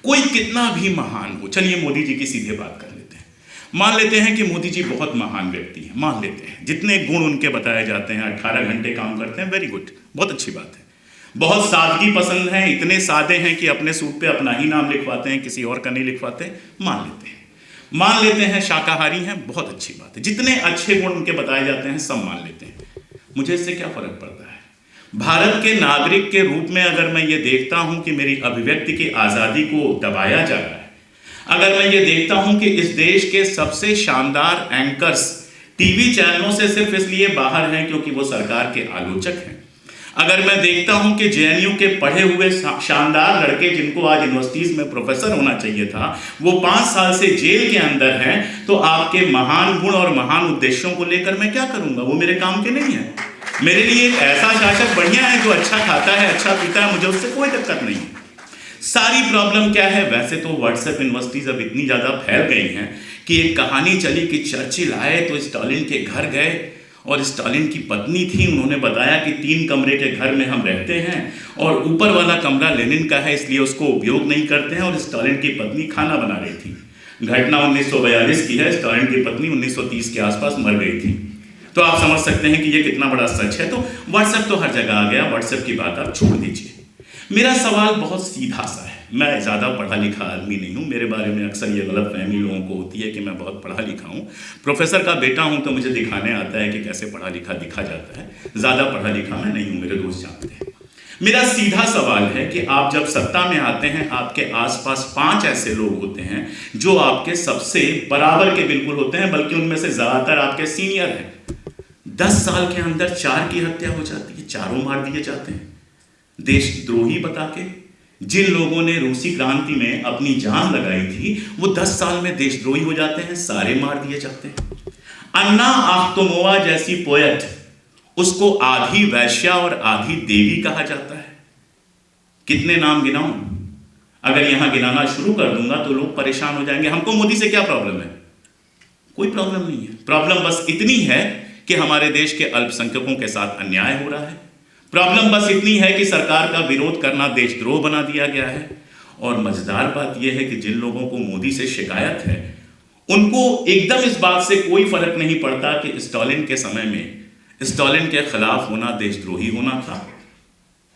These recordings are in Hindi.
कोई कितना भी महान हो, चलिए मोदी जी की सीधे बात कर लेते हैं। मान लेते हैं कि मोदी जी बहुत महान व्यक्ति हैं, मान लेते हैं, जितने गुण उनके बताए जाते हैं, 18 घंटे काम करते हैं, वेरी गुड, बहुत अच्छी बात है। बहुत सादगी पसंद है, इतने सादे हैं कि अपने सूट पे अपना ही नाम लिखवाते हैं, किसी और का नहीं लिखवाते, मान लेते हैं शाकाहारी हैं, बहुत अच्छी बात है। जितने अच्छे गुण उनके बताए जाते हैं सब मान लेते हैं। मुझे इससे क्या फर्क पड़ता है? भारत के नागरिक के रूप में अगर मैं ये देखता हूं कि मेरी अभिव्यक्ति की आज़ादी को दबाया जा रहा है, अगर मैं ये देखता हूं कि इस देश के सबसे शानदार एंकर्स टीवी चैनलों से सिर्फ इसलिए बाहर हैं क्योंकि वो सरकार के आलोचक हैं, अगर मैं देखता हूं कि जेएनयू के पढ़े हुए शानदार लड़के जिनको आज यूनिवर्सिटीज में प्रोफेसर होना चाहिए था वो 5 साल से जेल के अंदर हैं, तो आपके महान गुण और महान उद्देश्यों को लेकर मैं क्या करूंगा? वो मेरे काम के नहीं है। मेरे लिए एक ऐसा शासक बढ़िया है जो अच्छा खाता है, अच्छा पीता है, मुझे उससे कोई दिक्कत नहीं है। सारी प्रॉब्लम क्या है? वैसे तो व्हाट्सएप यूनिवर्सिटीज अब इतनी ज़्यादा फैल गई हैं कि एक कहानी चली कि चर्चिल आए तो स्टालिन के घर गए और स्टालिन की पत्नी थी, उन्होंने बताया कि 3 कमरे के घर में हम रहते हैं और ऊपर वाला कमरा लेनिन का है इसलिए उसको उपयोग नहीं करते हैं, और स्टालिन की पत्नी खाना बना रही थी। घटना 1942 की है, स्टालिन की पत्नी 1930 के आसपास मर गई थी। तो आप समझ सकते हैं कि ये कितना बड़ा सच है। तो व्हाट्सएप तो हर जगह आ गया, व्हाट्सएप की बात आप छोड़ दीजिए। मेरा सवाल बहुत सीधा सा है, मैं ज़्यादा पढ़ा लिखा आदमी नहीं हूँ, मेरे बारे में अक्सर ये गलतफहमी लोगों को होती है कि मैं बहुत पढ़ा लिखा हूँ। प्रोफेसर का बेटा हूँ तो मुझे दिखाने आता है कि कैसे पढ़ा लिखा दिखा जाता है, ज़्यादा पढ़ा लिखा मैं नहीं हूँ, मेरे दोस्त जानते हैं। मेरा सीधा सवाल है कि आप जब सत्ता में आते हैं आपके आसपास 5 ऐसे लोग होते हैं जो आपके सबसे बराबर के बिल्कुल होते हैं, बल्कि उनमें से ज़्यादातर आपके सीनियर हैं। 10 साल के अंदर 4 की हत्या हो जाती है, 4 मार दिए जाते हैं देशद्रोही बता के। जिन लोगों ने रूसी क्रांति में अपनी जान लगाई थी वो 10 साल में देशद्रोही हो जाते हैं, सारे मार दिए जाते हैं। अन्ना आख्तोमोवा जैसी पोएट, उसको आधी वैश्या और आधी देवी कहा जाता है। कितने नाम गिनाऊं? अगर यहां गिनाना शुरू कर दूंगा तो लोग परेशान हो जाएंगे। हमको मोदी से क्या प्रॉब्लम है? कोई प्रॉब्लम नहीं है। प्रॉब्लम बस इतनी है कि हमारे देश के अल्पसंख्यकों के साथ अन्याय हो रहा है। प्रॉब्लम बस इतनी है कि सरकार का विरोध करना देशद्रोह बना दिया गया है। और मजेदार बात यह है कि जिन लोगों को मोदी से शिकायत है उनको एकदम इस बात से कोई फर्क नहीं पड़ता कि स्टालिन के समय में स्टालिन के खिलाफ होना देशद्रोही होना था।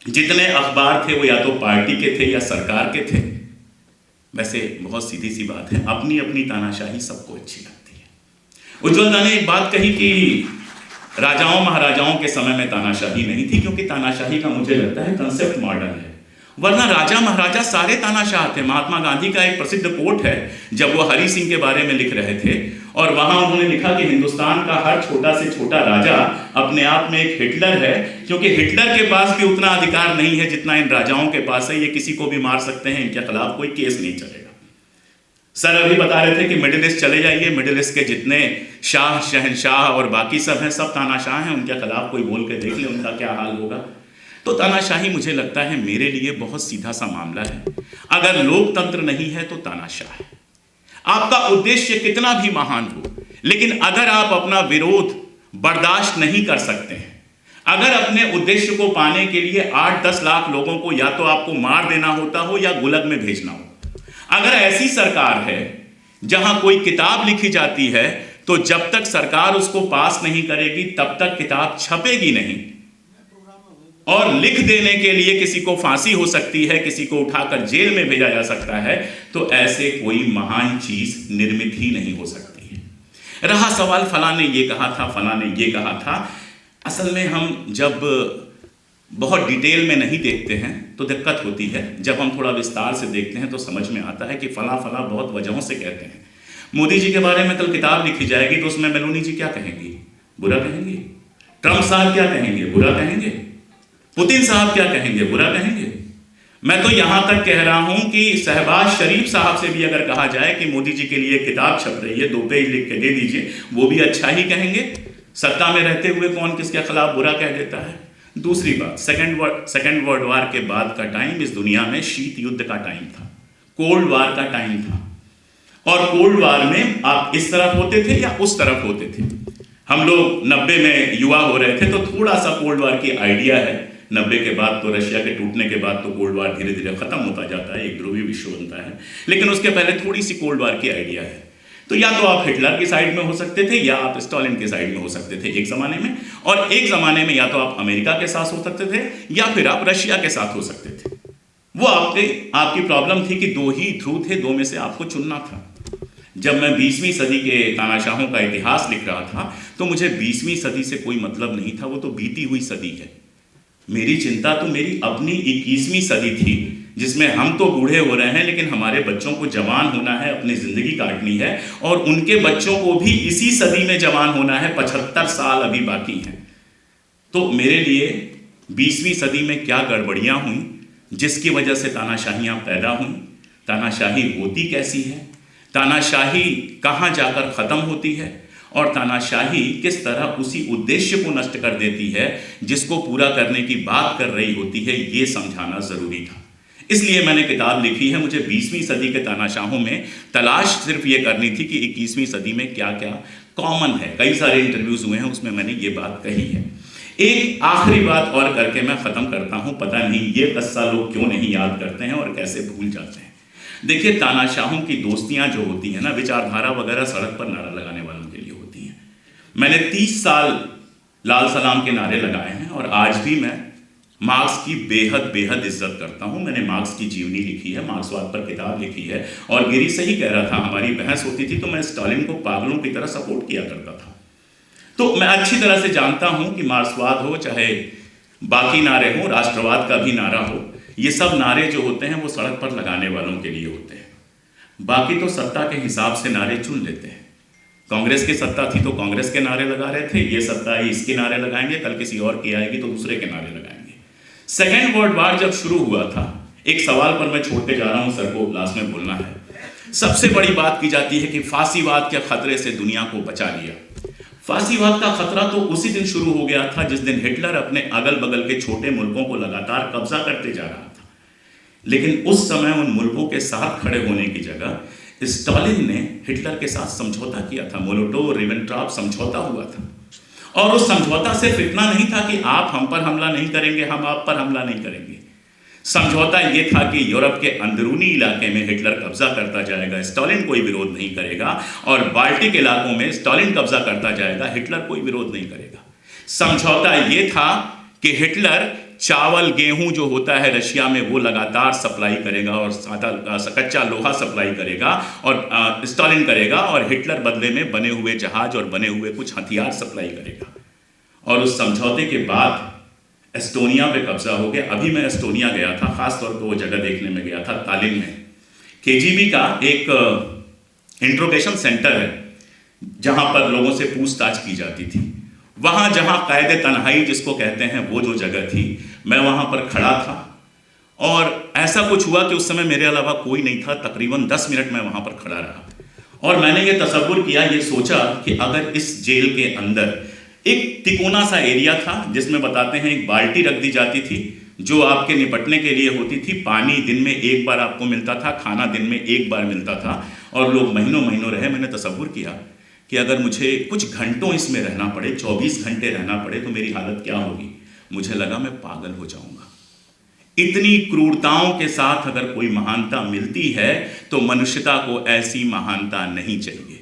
जितने अखबार थे वो या तो पार्टी के थे या सरकार के थे। वैसे बहुत सीधी सी बात है, अपनी अपनी तानाशाही सबको अच्छी लगती है। उज्ज्वल दा ने एक बात कही कि राजाओं महाराजाओं के समय में तानाशाही नहीं थी, क्योंकि तानाशाही का मुझे लगता है कंसेप्ट मॉडर्न है, वरना राजा महाराजा सारे तानाशाह थे। महात्मा गांधी का एक प्रसिद्ध कोट है जब वो हरि सिंह के बारे में लिख रहे थे, और वहां उन्होंने लिखा कि हिंदुस्तान का हर छोटा से छोटा राजा अपने आप में एक हिटलर है, क्योंकि हिटलर के पास भी उतना अधिकार नहीं है जितना इन राजाओं के पास है। ये किसी को भी मार सकते हैं, इनके खिलाफ कोई केस नहीं चलेगा। सर अभी बता रहे थे कि मिडिल ईस्ट चले जाइए, मिडिल ईस्ट के जितने शाह शहनशाह और बाकी सब हैं सब तानाशाह हैं, उनके खिलाफ कोई बोल के देख ले उनका क्या हाल होगा। तो तानाशाही मुझे लगता है मेरे लिए बहुत सीधा सा मामला है। अगर लोकतंत्र नहीं है तो तानाशाह है। आपका उद्देश्य कितना भी महान हो, लेकिन अगर आप अपना विरोध बर्दाश्त नहीं कर सकते हैं, अगर अपने उद्देश्य को पाने के लिए 8-10 लाख लोगों को या तो आपको मार देना होता हो या गुलग में भेजना हो, अगर ऐसी सरकार है जहां कोई किताब लिखी जाती है तो जब तक सरकार उसको पास नहीं करेगी तब तक किताब छपेगी नहीं, और लिख देने के लिए किसी को फांसी हो सकती है, किसी को उठाकर जेल में भेजा जा सकता है, तो ऐसे कोई महान चीज निर्मित ही नहीं हो सकती है। रहा सवाल फलां ने ये कहा था, फलां ने ये कहा था, असल में हम जब बहुत डिटेल में नहीं देखते हैं तो दिक्कत होती है। जब हम थोड़ा विस्तार से देखते हैं तो समझ में आता है कि फला फला बहुत वजहों से कहते हैं। मोदी जी के बारे में कल किताब लिखी जाएगी तो उसमें मेलोनी जी क्या कहेंगी? बुरा कहेंगे। ट्रंप साहब क्या कहेंगे? बुरा कहेंगे। पुतिन साहब क्या कहेंगे? बुरा कहेंगे। मैं तो यहां तक कह रहा हूं कि शहबाज शरीफ साहब से भी अगर कहा जाए कि मोदी जी के लिए किताब छप रही है, 2 पेज लिख के दे दीजिए, वो भी अच्छा ही कहेंगे। सत्ता में रहते हुए कौन किसके खिलाफ बुरा कह देता है? दूसरी बात, सेकेंड वर्ल्ड वार के बाद का टाइम इस दुनिया में शीत युद्ध का टाइम था, कोल्ड वार का टाइम था। और कोल्ड वार में आप इस तरफ होते थे या उस तरफ होते थे। हम लोग 90 में युवा हो रहे थे तो थोड़ा सा कोल्ड वार की आइडिया है, 90 के बाद तो रशिया के टूटने के बाद तो कोल्ड वार धीरे धीरे खत्म होता जाता है, एक ध्रुवीय विश्व बनता है, लेकिन उसके पहले थोड़ी सी कोल्ड वार की आइडिया है। तो या तो आप हिटलर की साइड में हो सकते थे या आप स्टालिन के साइड में हो सकते थे एक ज़माने में, और एक ज़माने में या तो आप अमेरिका के साथ हो सकते थे या फिर आप रशिया के साथ हो सकते थे। वो आपकी प्रॉब्लम थी कि दो ही ध्रुव थे, दो में से आपको चुनना था। जब मैं 20वीं सदी के तानाशाहों का इतिहास लिख रहा था तो मुझे 20वीं सदी से कोई मतलब नहीं था, वो तो बीती हुई सदी है। मेरी चिंता तो मेरी अपनी 21वीं सदी थी, जिसमें हम तो बूढ़े हो रहे हैं लेकिन हमारे बच्चों को जवान होना है, अपनी ज़िंदगी काटनी है, और उनके बच्चों को भी इसी सदी में जवान होना है। 75 साल अभी बाकी हैं। तो मेरे लिए 20वीं सदी में क्या गड़बड़ियाँ हुई जिसकी वजह से तानाशाहियाँ पैदा हुई, तानाशाही होती कैसी है, तानाशाही कहाँ जाकर ख़त्म होती है, और तानाशाही किस तरह उसी उद्देश्य को नष्ट कर देती है जिसको पूरा करने की बात कर रही होती है, ये समझाना ज़रूरी था। इसलिए मैंने किताब लिखी है। मुझे 20वीं सदी के तानाशाहों में तलाश सिर्फ ये करनी थी कि 21वीं सदी में क्या क्या कॉमन है। कई सारे इंटरव्यूज़ हुए हैं, उसमें मैंने ये बात कही है। एक आखिरी बात और करके मैं ख़त्म करता हूँ। पता नहीं ये किस्सा लोग क्यों नहीं याद करते हैं और कैसे भूल जाते हैं। देखिए, तानाशाहों की दोस्तियाँ जो होती हैं ना, विचारधारा वगैरह सड़क पर नारा लगाने वालों के लिए होती हैं। मैंने 30 साल लाल सलाम के नारे लगाए हैं और आज भी मैं मार्क्स की बेहद इज्जत करता हूँ। मैंने मार्क्स की जीवनी लिखी है, मार्क्सवाद पर किताब लिखी है, और गिरी सही कह रहा था, हमारी बहस होती थी तो मैं स्टालिन को पागलों की तरह सपोर्ट किया करता था। तो मैं अच्छी तरह से जानता हूँ कि मार्क्सवाद हो चाहे बाकी नारे हो, राष्ट्रवाद का भी नारा हो, ये सब नारे जो होते हैं वो सड़क पर लगाने वालों के लिए होते हैं। बाकी तो सत्ता के हिसाब से नारे चुन लेते हैं। कांग्रेस की सत्ता थी तो कांग्रेस के नारे लगा रहे थे, ये सत्ता आई इसके नारे लगाएंगे, कल किसी और की आएगी तो दूसरे के नारे लगाएंगे। सेकेंड वर्ल्ड वॉर जब शुरू हुआ था, एक सवाल पर मैं छोड़ के जा रहा हूँ, सर को लास्ट में बोलना है। सबसे बड़ी बात की जाती है कि फांसीवाद के खतरे से दुनिया को बचा लिया। फांसीवाद का खतरा तो उसी दिन शुरू हो गया था जिस दिन हिटलर अपने अगल बगल के छोटे मुल्कों को लगातार कब्जा करते जा रहा था। लेकिन उस समय उन मुल्कों के साथ खड़े होने की जगह स्टालिन ने हिटलर के साथ समझौता किया था। मोलोटोव-रिबेनट्रॉप समझौता हुआ था, और उस समझौता सिर्फ इतना नहीं था कि आप हम पर हमला नहीं करेंगे, हम आप पर हमला नहीं करेंगे। समझौता ये था कि यूरोप के अंदरूनी इलाके में हिटलर कब्जा करता जाएगा, स्टालिन कोई विरोध नहीं करेगा, और बाल्टिक इलाकों में स्टालिन कब्जा करता जाएगा, हिटलर कोई विरोध नहीं करेगा। समझौता ये था कि हिटलर चावल गेहूं जो होता है रशिया में वो लगातार सप्लाई करेगा, और कच्चा लोहा सप्लाई करेगा, और स्टालिन करेगा, और हिटलर बदले में बने हुए जहाज और बने हुए कुछ हथियार सप्लाई करेगा। और उस समझौते के बाद एस्टोनिया पे कब्जा हो गया। अभी मैं एस्टोनिया गया था, ख़ास तौर पर वो जगह देखने में गया था, तालिन में। केजीबी का एक इंट्रोगेशन सेंटर है जहाँ पर लोगों से पूछताछ की जाती थी। वहाँ जहाँ कैद तन्हाई जिसको कहते हैं वो जो जगह थी, मैं वहाँ पर खड़ा था, और ऐसा कुछ हुआ कि उस समय मेरे अलावा कोई नहीं था। तकरीबन 10 मिनट मैं वहाँ पर खड़ा रहा, और मैंने ये तसव्वुर किया, ये सोचा कि अगर इस जेल के अंदर एक तिकोना सा एरिया था जिसमें बताते हैं एक बाल्टी रख दी जाती थी जो आपके निपटने के लिए होती थी। पानी दिन में एक बार आपको मिलता था, खाना दिन में एक बार मिलता था, और लोग महीनों महीनों रहे। मैंने तसव्वुर किया कि अगर मुझे कुछ घंटों इसमें रहना पड़े, 24 घंटे रहना पड़े, तो मेरी हालत क्या होगी। मुझे लगा मैं पागल हो जाऊंगा। इतनी क्रूरताओं के साथ अगर कोई महानता मिलती है तो मनुष्यता को ऐसी महानता नहीं चाहिए।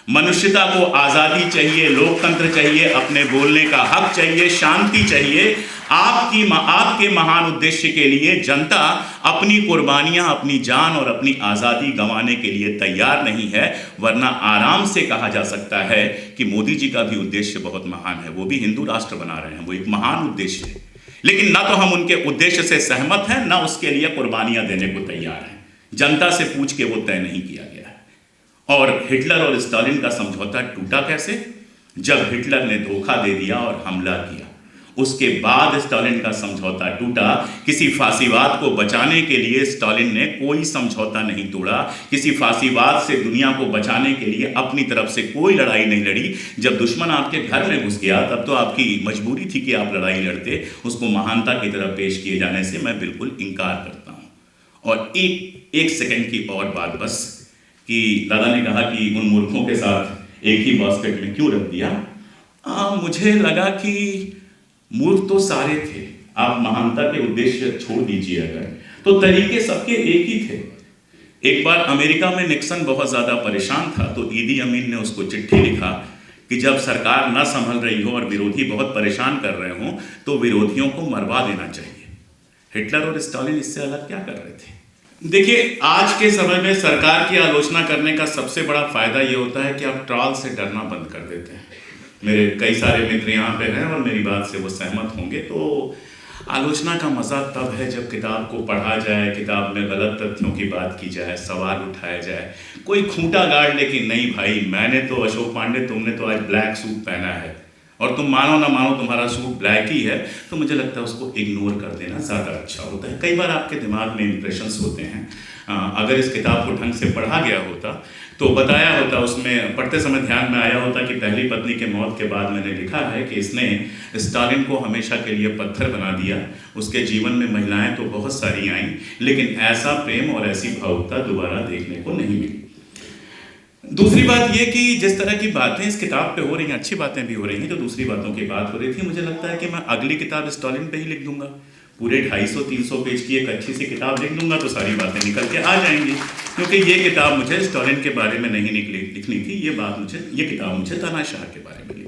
मनुष्यता को आज़ादी चाहिए, लोकतंत्र चाहिए, अपने बोलने का हक चाहिए, शांति चाहिए। आपके महान उद्देश्य के लिए जनता अपनी कुर्बानियां, अपनी जान और अपनी आज़ादी गंवाने के लिए तैयार नहीं है, वरना आराम से कहा जा सकता है कि मोदी जी का भी उद्देश्य बहुत महान है। वो भी हिंदू राष्ट्र बना रहे हैं, वो एक महान उद्देश्य है, लेकिन ना तो हम उनके उद्देश्य से सहमत हैं, ना उसके लिए कुर्बानियां देने को तैयार हैं। जनता से पूछ के वो तय नहीं किया गया है। और हिटलर और स्टालिन का समझौता टूटा कैसे? जब हिटलर ने धोखा दे दिया और हमला किया, उसके बाद स्टालिन का समझौता टूटा। किसी फांसीवाद को बचाने के लिए स्टालिन ने कोई समझौता नहीं तोड़ा, किसी फांसीवाद से दुनिया को बचाने के लिए अपनी तरफ से कोई लड़ाई नहीं लड़ी। जब दुश्मन आपके घर में घुस गया तब तो आपकी मजबूरी थी कि आप लड़ाई लड़ते। उसको महानता की तरफ पेश किए जाने से मैं बिल्कुल इनकार करता हूँ। और एक सेकंड की और बात बस, कि दादा ने कहा कि उन मूर्खों के साथ एक ही बास्केट में क्यों रख दिया। मुझे लगा कि मूर्ख तो सारे थे, आप महानता के उद्देश्य छोड़ दीजिए अगर, तो तरीके सबके एक ही थे। एक बार अमेरिका में निक्सन बहुत ज़्यादा परेशान था, तो ईदी अमीन ने उसको चिट्ठी लिखा कि जब सरकार ना संभल रही हो और विरोधी बहुत परेशान कर रहे हों तो विरोधियों को मरवा देना चाहिए। हिटलर और स्टालिन इससे अलग क्या कर रहे थे? देखिए, आज के समय में सरकार की आलोचना करने का सबसे बड़ा फायदा ये होता है कि आप ट्रॉल से डरना बंद कर देते हैं। मेरे कई सारे मित्र यहाँ पे हैं और मेरी बात से वो सहमत होंगे। तो आलोचना का मज़ा तब है जब किताब को पढ़ा जाए, किताब में गलत तथ्यों की बात की जाए, सवाल उठाया जाए, कोई खूंटा गाड़ ले कि नहीं भाई मैंने तो अशोक पांडे तुमने तो आज ब्लैक सूट पहना है और तुम मानो ना मानो तुम्हारा सूट ब्लैक ही है, तो मुझे लगता है उसको इग्नोर कर देना ज़्यादा अच्छा होता है। कई बार आपके दिमाग में इंप्रेशंस होते हैं। अगर इस किताब को ढंग से पढ़ा गया होता तो बताया होता, उसमें पढ़ते समय ध्यान में आया होता कि पहली पत्नी के मौत के बाद मैंने लिखा है कि इसने स्टालिन को हमेशा के लिए पत्थर बना दिया। उसके जीवन में महिलाएं तो बहुत सारी आईं, लेकिन ऐसा प्रेम और ऐसी भावुकता दोबारा देखने को नहीं मिली। दूसरी बात ये कि जिस तरह की बातें इस किताब पे हो रही हैं, अच्छी बातें भी हो रही हैं, जो दूसरी बातों की बात हो रही थी, मुझे लगता है कि मैं अगली किताब स्टालिन पे ही लिख दूंगा। पूरे 250-300 पेज की एक अच्छी सी किताब लिख दूंगा तो सारी बातें निकल के आ जाएंगी। क्योंकि ये किताब मुझे स्टालिन के बारे में नहीं लिखनी थी, ये किताब मुझे तानाशाह के बारे में